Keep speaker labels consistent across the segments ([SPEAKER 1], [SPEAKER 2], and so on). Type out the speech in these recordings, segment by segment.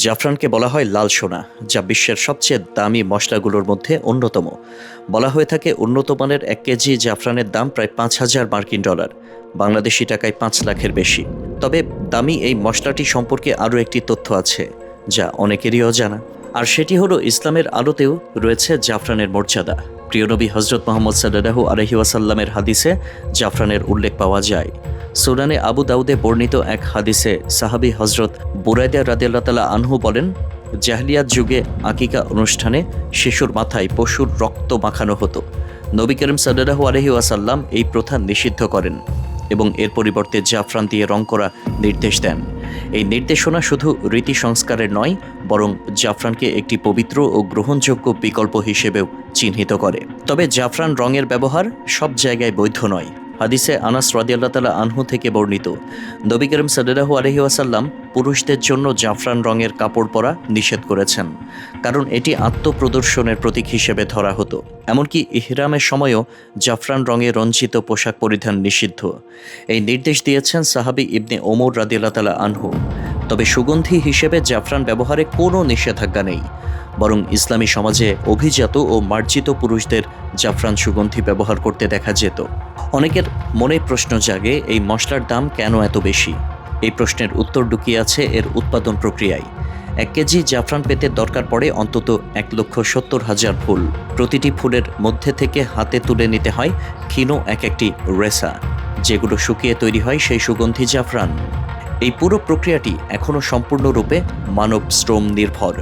[SPEAKER 1] জাফরানকে বলা হয় লাল সোনা, যা বিশ্বের সবচেয়ে দামি মশলাগুলোর মধ্যে অন্যতম। বলা হয়ে থাকে উন্নত মানের 1 কেজি জাফরানের দাম প্রায় $5,000, বাংলাদেশি টাকায় 5 লাখের বেশি। তবে দামি এই মশলাটি সম্পর্কে আরও একটি তথ্য আছে যা অনেকেরই অজানা, আর সেটি হলো ইসলামের আলোতেও রয়েছে জাফরানের মর্যাদা। প্রিয়নবী হজরত মুহাম্মদ সাল্লাল্লাহু আলাইহি ওয়াসাল্লামের হাদিসে জাফরানের উল্লেখ পাওয়া যায়। সুনানে আবু দাউদে বর্ণিত এক হাদিসে সাহাবী হজরত বুরাইদা রাদিয়াল্লাহু তাআলা আনহু বলেন, জাহলিয়াত যুগে আকিকা অনুষ্ঠানে শিশুর মাথায় পশুর রক্ত মাখানো হতো। নবী করিম সাল্লাল্লাহু আলাইহি ওয়াসাল্লাম এই প্রথা নিষিদ্ধ করেন এবং এর পরিবর্তে জাফরান দিয়ে রং করা নির্দেশ দেন। এই নির্দেশনা শুধু রীতি সংস্কারের নয়, বরং জাফরানকে একটি পবিত্র ও গ্রহণযোগ্য বিকল্প হিসেবেও চিহ্নিত করে। তবে জাফরান রঙের ব্যবহার সব জায়গায় বৈধ নয়। হাদিসে আনাস রাদিয়াল্লাহু তাআলা আনহু থেকে বর্ণিত, নবী করিম সাল্লাল্লাহু আলাইহি ওয়াসাল্লাম পুরুষদের জন্য জাফরান রঙের কাপড় পরা নিষেধ করেছেন, কারণ এটি আত্মপ্রদর্শনের প্রতীক হিসেবে ধরা হতো। এমনকি ইহরামের সময়ও জাফরান রঙে রঞ্জিত পোশাক পরিধান নিষিদ্ধ। এই নির্দেশ দিয়েছেন সাহাবী ইবনে ওমর রাদিয়াল্লাহু তাআলা আনহু। তবে সুগন্ধি হিসেবে জাফরান ব্যবহারে কোনো নিষেধাজ্ঞা নেই, বরং ইসলামী সমাজে অভিজাত ও মার্জিত পুরুষদের জাফরান সুগন্ধি ব্যবহার করতে দেখা যেত। অনেকের মনে প্রশ্ন জাগে, এই মশলার দাম কেন এত বেশি? এই প্রশ্নের উত্তর লুকিয়ে আছে এর উৎপাদন প্রক্রিয়ায়। 1 কেজি জাফরান পেতে দরকার পড়ে অন্তত 1,70,000 ফুল। প্রতিটি ফুলের মধ্যে থেকে হাতে তুলে নিতে হয় ক্ষীণ একটি রেসা, যেগুলো শুকিয়ে তৈরি হয় সেই সুগন্ধি জাফরান। এই পুরো প্রক্রিয়াটি এখনও সম্পূর্ণরূপে মানব শ্রম নির্ভর।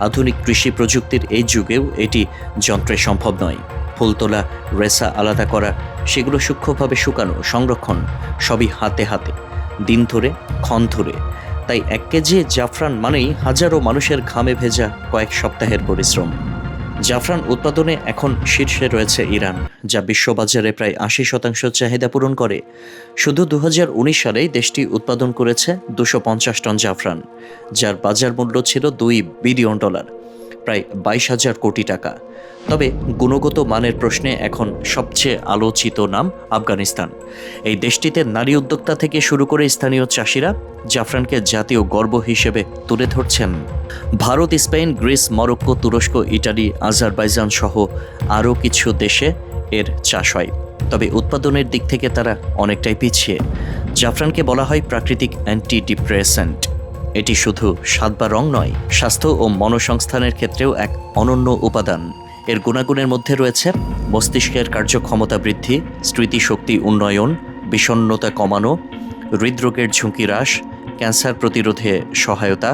[SPEAKER 1] আধুনিক কৃষি প্রযুক্তির এই যুগেও এটি যন্ত্রে সম্ভব নয়। ফুল তোলা, রেসা আলাদা করা, সেগুলো সূক্ষ্মভাবে শুকানো, সংরক্ষণ, সবই হাতে হাতে, দিন ধরে, ক্ষণ ধরে। তাই 1 কেজি জাফরান মানেই হাজারো মানুষের ঘামে ভেজা কয়েক সপ্তাহের পরিশ্রম। জাফরান উৎপাদনে এখন শীর্ষে রয়েছে ইরান, যা বিশ্ববাজারে প্রায় 80% চাহিদা পূরণ করে। শুধু 2019 সালেই দেশটি উৎপাদন করেছে 250 টন জাফরান, যার বাজার মূল্য ছিল $2 বিলিয়ন, প্রায় 22,000 কোটি টাকা। তবে গুণগত মানের প্রশ্নে এখন সবচেয়ে আলোচিত নাম আফগানিস্তান। এই দেশটিতে নারী উদ্যোক্তা থেকে শুরু করে স্থানীয় চাষিরা জাফরানকে জাতীয় গর্ব হিসেবে তুলে ধরছেন। ভারত, স্পেন, গ্রিস, মরক্কো, তুরস্ক, ইটালি, আজারবাইজান সহ আরও কিছু দেশে এর চাষ হয়। তবে উৎপাদনের দিক থেকে তারা অনেকটাই পিছিয়ে। জাফরানকে বলা হয় প্রাকৃতিক অ্যান্টি ডিপ্রেসেন্ট। এটি শুধু স্বাদ বা রং নয়, স্বাস্থ্য ও মনঃসংস্থানের ক্ষেত্রেও এক অনন্য উপাদান। এর গুণাগুণের মধ্যে রয়েছে মস্তিষ্কের কার্যক্ষমতা বৃদ্ধি, স্মৃতিশক্তি উন্নয়ন, বিষণ্ণতা কমানো, হৃদরোগের ঝুঁকি হ্রাস, ক্যান্সার প্রতিরোধে সহায়তা,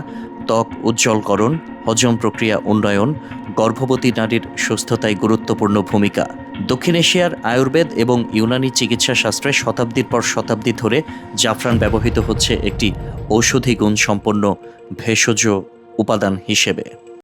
[SPEAKER 1] ত্বক উজ্জ্বলকরণ, হজম প্রক্রিয়া উন্নয়ন, গর্ভবতী নারীর সুস্থতায় গুরুত্বপূর্ণ ভূমিকা। দক্ষিণ এশিয়ার আয়ুর্বেদ এবং ইউনানি চিকিৎসা শাস্ত্রে শতাব্দীর পর শতাব্দী ধরে জাফরান ব্যবহৃত হচ্ছে একটি ঔষধি গুণসম্পন্ন ভেষজ উপাদান হিসেবে।